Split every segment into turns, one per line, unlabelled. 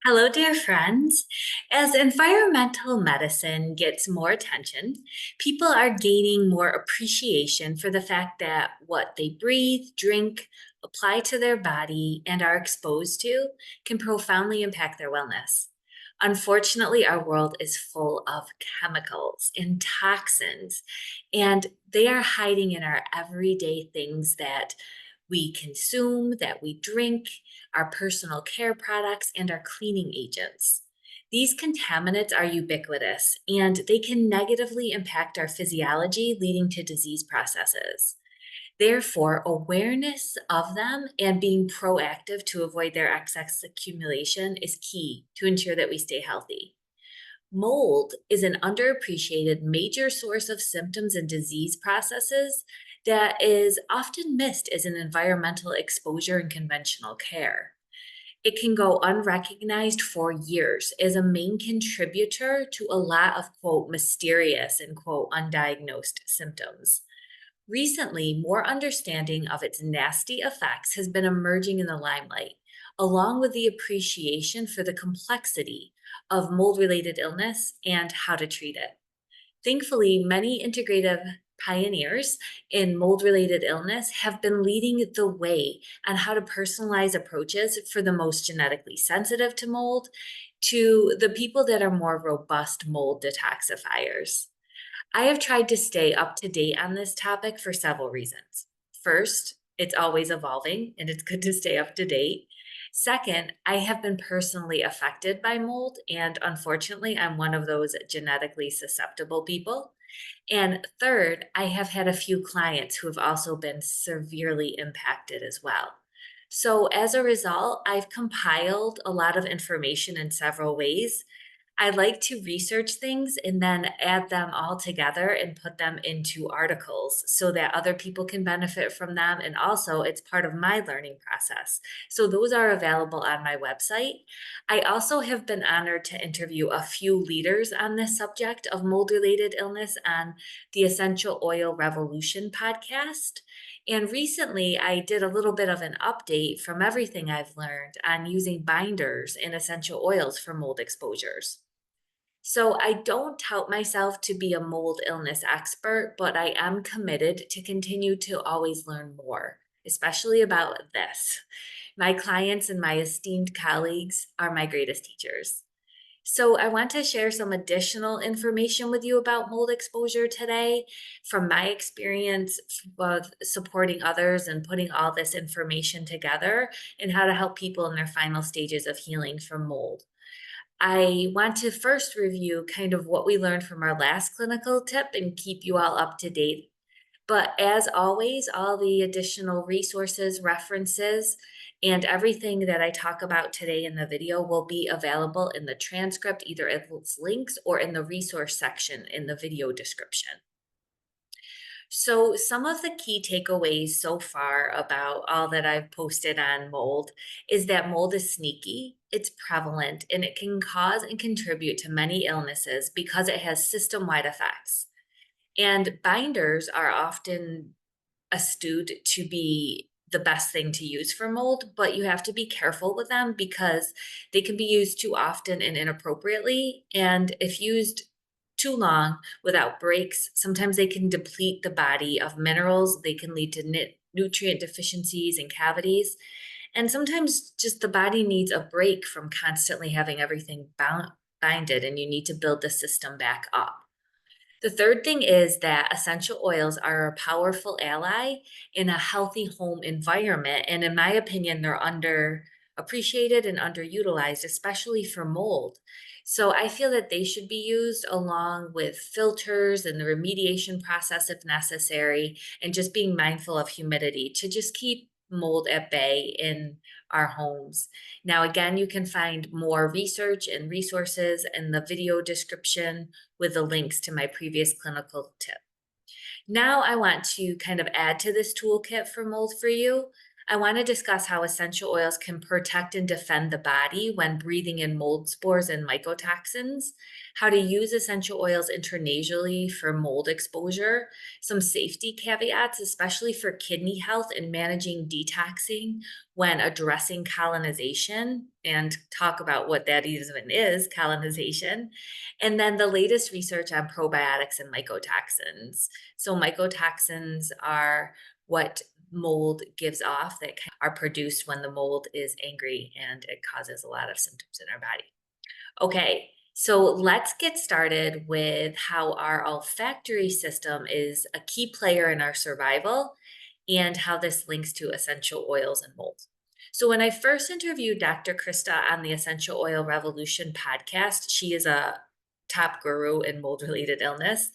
Hello, dear friends. As environmental medicine gets more attention, people are gaining more appreciation for the fact that what they breathe, drink, apply to their body, and are exposed to can profoundly impact their wellness. Unfortunately, our world is full of chemicals and toxins, and they are hiding in our everyday things that we consume, that we drink, our personal care products, and our cleaning agents. These contaminants are ubiquitous and they can negatively impact our physiology, leading to disease processes. Therefore, awareness of them and being proactive to avoid their excess accumulation is key to ensure that we stay healthy. Mold is an underappreciated major source of symptoms and disease processes that is often missed as an environmental exposure in conventional care. It can go unrecognized for years as a main contributor to a lot of quote mysterious and quote undiagnosed symptoms. Recently, more understanding of its nasty effects has been emerging in the limelight, along with the appreciation for the complexity of mold related illness and how to treat it. Thankfully, many integrative pioneers in mold related illness have been leading the way on how to personalize approaches for the most genetically sensitive to mold to the people that are more robust mold detoxifiers. I have tried to stay up to date on this topic for several reasons. First, it's always evolving and it's good to stay up to date. Second, I have been personally affected by mold, and unfortunately, I'm one of those genetically susceptible people. And third, I have had a few clients who have also been severely impacted as well. So, as a result, I've compiled a lot of information in several ways. I like to research things and then add them all together and put them into articles so that other people can benefit from them. And also, it's part of my learning process. So, those are available on my website. I also have been honored to interview a few leaders on this subject of mold related illness on the Essential Oil Revolution podcast. And recently, I did a little bit of an update from everything I've learned on using binders and essential oils for mold exposures. So I don't tout myself to be a mold illness expert, but I am committed to continue to always learn more, especially about this. My clients and my esteemed colleagues are my greatest teachers. So I want to share some additional information with you about mold exposure today from my experience of supporting others and putting all this information together and how to help people in their final stages of healing from mold. I want to first review kind of what we learned from our last clinical tip and keep you all up to date. But as always, all the additional resources, references, and everything that I talk about today in the video will be available in the transcript, either as links or in the resource section in the video description. So, some of the key takeaways so far about all that I've posted on mold is that mold is sneaky, it's prevalent, and it can cause and contribute to many illnesses because it has system wide effects. And binders are often astute to be the best thing to use for mold, but you have to be careful with them because they can be used too often and inappropriately. And if used too long without breaks, sometimes they can deplete the body of minerals. They can lead to nutrient deficiencies and cavities. And sometimes just the body needs a break from constantly having everything binded, and you need to build the system back up. The third thing is that essential oils are a powerful ally in a healthy home environment. And in my opinion, they're underappreciated and underutilized, especially for mold. So I feel that they should be used along with filters and the remediation process if necessary, and just being mindful of humidity to just keep mold at bay in our homes. Now, again, you can find more research and resources in the video description with the links to my previous clinical tip. Now, I want to kind of add to this toolkit for mold for you. I want to discuss how essential oils can protect and defend the body when breathing in mold spores and mycotoxins, how to use essential oils intranasally for mold exposure, some safety caveats, especially for kidney health and managing detoxing when addressing colonization, and talk about what that even is, colonization, and then the latest research on probiotics and mycotoxins. So, mycotoxins are what mold gives off that are produced when the mold is angry and it causes a lot of symptoms in our body. Okay, so let's get started with how our olfactory system is a key player in our survival and how this links to essential oils and mold. So, when I first interviewed Dr. Krista on the Essential Oil Revolution podcast, she is a top guru in mold related illness.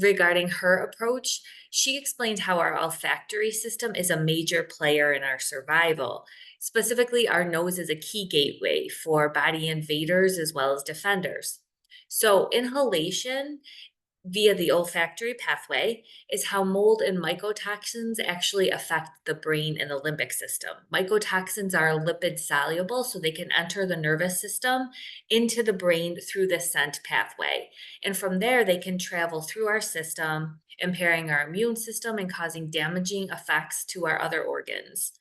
Regarding her approach, she explained how our olfactory system is a major player in our survival. Specifically, our nose is a key gateway for body invaders as well as defenders. So, inhalation via the olfactory pathway is how mold and mycotoxins actually affect the brain and the limbic system. Mycotoxins are lipid soluble, so they can enter the nervous system into the brain through the scent pathway. And from there, they can travel through our system, impairing our immune system and causing damaging effects to our other organs.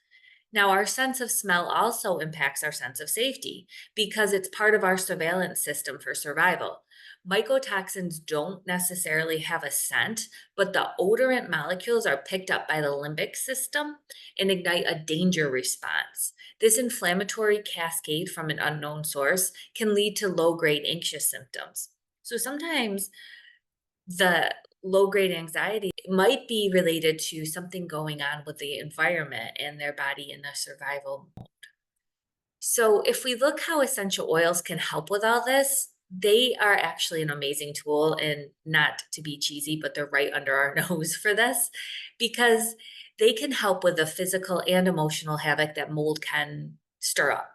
Now, our sense of smell also impacts our sense of safety because it's part of our surveillance system for survival. Mycotoxins don't necessarily have a scent, but the odorant molecules are picked up by the limbic system and ignite a danger response. This inflammatory cascade from an unknown source can lead to low grade anxious symptoms. So sometimes the low grade anxiety might be related to something going on with the environment and their body in a survival. So, if we look how essential oils can help with all this, they are actually an amazing tool, and not to be cheesy, but they're right under our nose for this because they can help with the physical and emotional havoc that mold can stir up.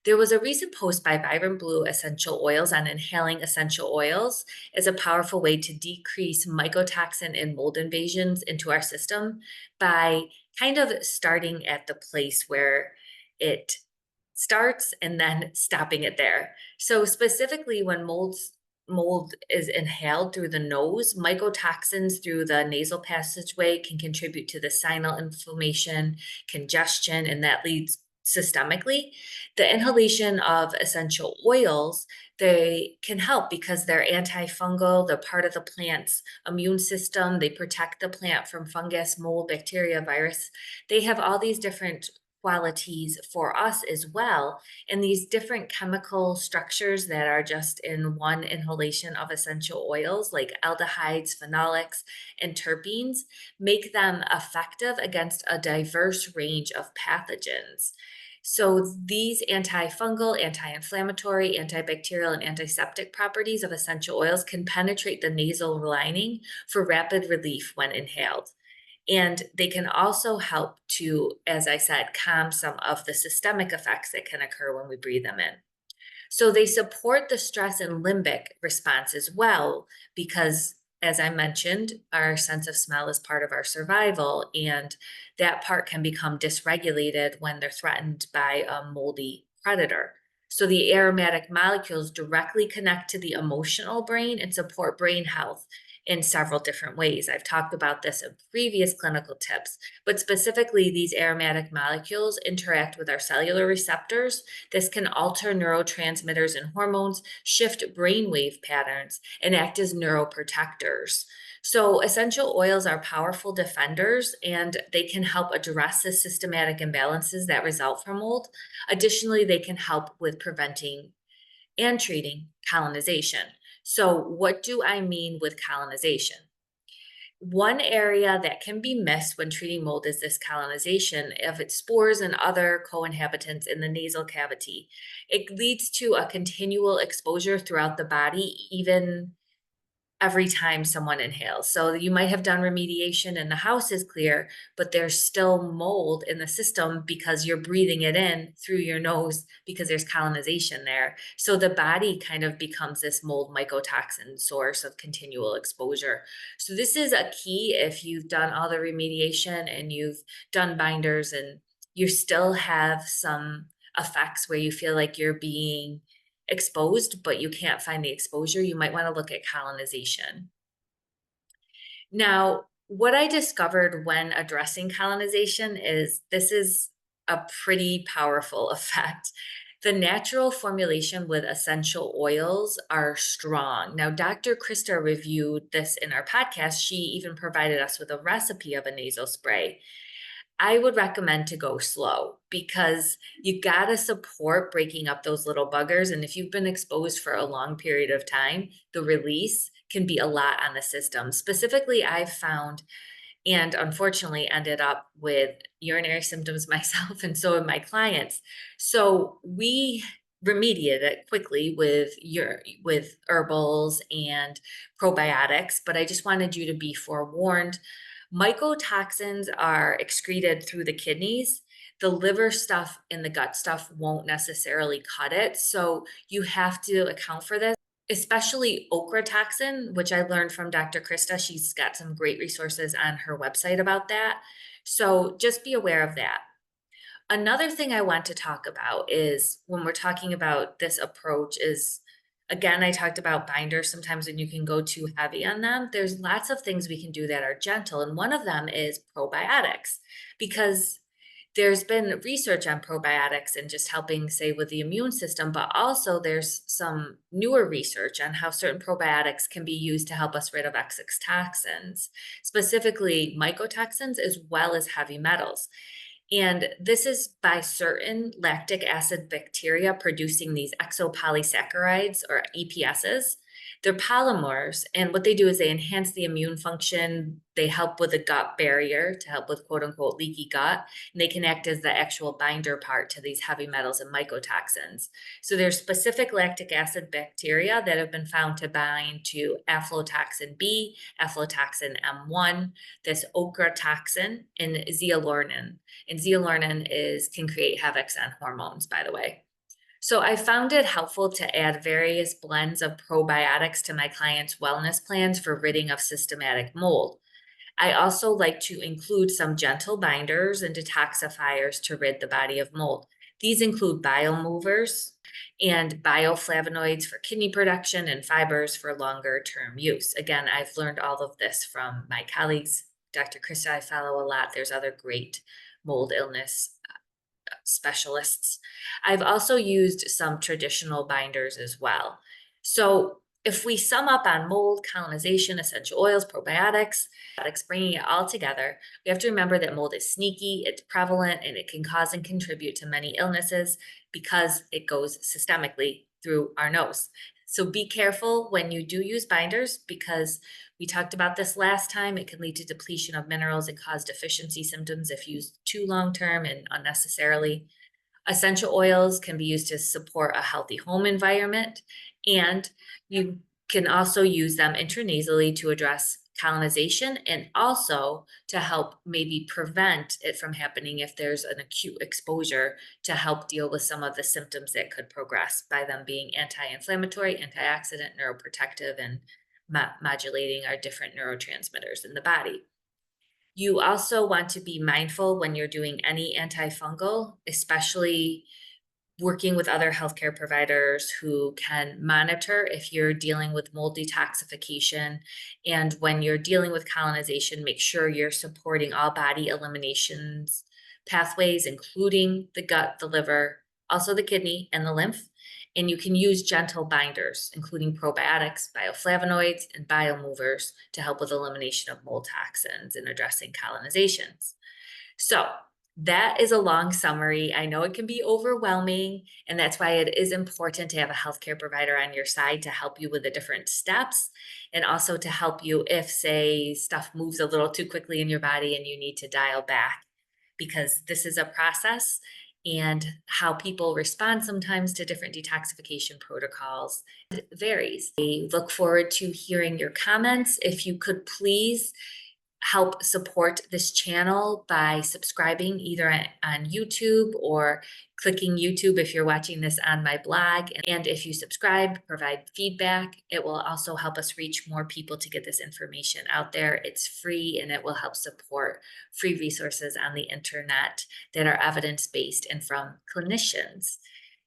There was a recent post by Vibrant Blue Essential Oils on inhaling essential oils as a powerful way to decrease mycotoxin and mold invasions into our system by kind of starting at the place where it starts and then stopping it there. So specifically when mold is inhaled through the nose, mycotoxins through the nasal passageway can contribute to the sinus inflammation, congestion, and that leads systemically. The inhalation of essential oils, they can help because they're antifungal, they're part of the plant's immune system, they protect the plant from fungus, mold, bacteria, virus. They have all these different qualities for us as well. And these different chemical structures that are just in one inhalation of essential oils, like aldehydes, phenolics, and terpenes, make them effective against a diverse range of pathogens. So, these antifungal, anti inflammatory, antibacterial, and antiseptic properties of essential oils can penetrate the nasal lining for rapid relief when inhaled. And they can also help to, as I said, calm some of the systemic effects that can occur when we breathe them in. So they support the stress and limbic response as well, because as I mentioned, our sense of smell is part of our survival, and that part can become dysregulated when they're threatened by a moldy predator. So the aromatic molecules directly connect to the emotional brain and support brain health in several different ways. I've talked about this in previous clinical tips, but specifically, these aromatic molecules interact with our cellular receptors. This can alter neurotransmitters and hormones, shift brainwave patterns, and act as neuroprotectors. So, essential oils are powerful defenders and they can help address the systematic imbalances that result from mold. Additionally, they can help with preventing and treating colonization. So, what do I mean with colonization? One area that can be missed when treating mold is this colonization of its spores and other co-inhabitants in the nasal cavity. It leads to a continual exposure throughout the body, even every time someone inhales. So you might have done remediation and the house is clear, but there's still mold in the system because you're breathing it in through your nose because there's colonization there. So the body kind of becomes this mold mycotoxin source of continual exposure. So this is a key if you've done all the remediation and you've done binders and you still have some effects where you feel like you're being exposed, but you can't find the exposure, you might want to look at colonization. Now, what I discovered when addressing colonization is this is a pretty powerful effect. The natural formulation with essential oils are strong. Now, Dr. Krista reviewed this in our podcast. She even provided us with a recipe of a nasal spray. I would recommend to go slow because you gotta support breaking up those little buggers. And if you've been exposed for a long period of time, the release can be a lot on the system. Specifically, I've found and unfortunately ended up with urinary symptoms myself and so have my clients. So we remediated it quickly with herbals and probiotics, but I just wanted you to be forewarned. Mycotoxins are excreted through the kidneys. The liver stuff and the gut stuff won't necessarily cut it. So you have to account for this, especially ochratoxin, which I learned from Dr. Krista. She's got some great resources on her website about that. So just be aware of that. Another thing I want to talk about is when we're talking about this approach is again, I talked about binders sometimes when you can go too heavy on them. There's lots of things we can do that are gentle. And one of them is probiotics because there's been research on probiotics and just helping, say, with the immune system, but also there's some newer research on how certain probiotics can be used to help us rid of excess toxins, specifically mycotoxins as well as heavy metals. And this is by certain lactic acid bacteria producing these exopolysaccharides or EPSs. They're polymers, and what they do is they enhance the immune function. They help with the gut barrier to help with quote unquote leaky gut, and they can act as the actual binder part to these heavy metals and mycotoxins. So there's specific lactic acid bacteria that have been found to bind to aflatoxin B, aflatoxin M1, this ochratoxin, and zeolornin. And zeolornin can create havoc on hormones, by the way. So I found it helpful to add various blends of probiotics to my clients' wellness plans for ridding of systematic mold. I also like to include some gentle binders and detoxifiers to rid the body of mold. These include biomovers and bioflavonoids for kidney production and fibers for longer term use. Again, I've learned all of this from my colleagues. Dr. Krista, I follow a lot. There's other great mold illness specialists. I've also used some traditional binders as well. So if we sum up on mold, colonization, essential oils, probiotics, bringing it all together, we have to remember that mold is sneaky, it's prevalent, and it can cause and contribute to many illnesses because it goes systemically through our nose. So be careful when you do use binders because we talked about this last time. It can lead to depletion of minerals and cause deficiency symptoms if used too long term and unnecessarily. Essential oils can be used to support a healthy home environment, and you can also use them intranasally to address colonization and also to help maybe prevent it from happening if there's an acute exposure to help deal with some of the symptoms that could progress by them being anti-inflammatory, antioxidant, neuroprotective, and modulating our different neurotransmitters in the body. You also want to be mindful when you're doing any antifungal, especially working with other healthcare providers who can monitor if you're dealing with mold detoxification. And when you're dealing with colonization, make sure you're supporting all body eliminations pathways, including the gut, the liver, also the kidney, and the lymph. And you can use gentle binders, including probiotics, bioflavonoids, and biomovers to help with elimination of mold toxins and addressing colonizations. So that is a long summary. I know it can be overwhelming, and that's why it is important to have a healthcare provider on your side to help you with the different steps and also to help you if, say, stuff moves a little too quickly in your body and you need to dial back because this is a process and how people respond sometimes to different detoxification protocols varies. I look forward to hearing your comments. If you could please help support this channel by subscribing either on YouTube or clicking YouTube if you're watching this on my blog. And if you subscribe, provide feedback, it will also help us reach more people to get this information out there. It's free and it will help support free resources on the internet that are evidence-based and from clinicians.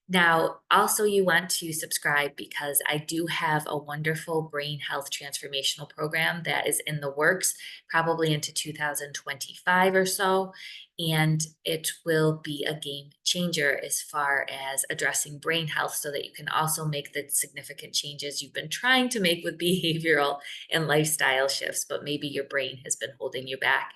Now, also, you want to subscribe because I do have a wonderful brain health transformational program that is in the works, probably into 2025 or so. And it will be a game changer as far as addressing brain health so that you can also make the significant changes you've been trying to make with behavioral and lifestyle shifts, but maybe your brain has been holding you back.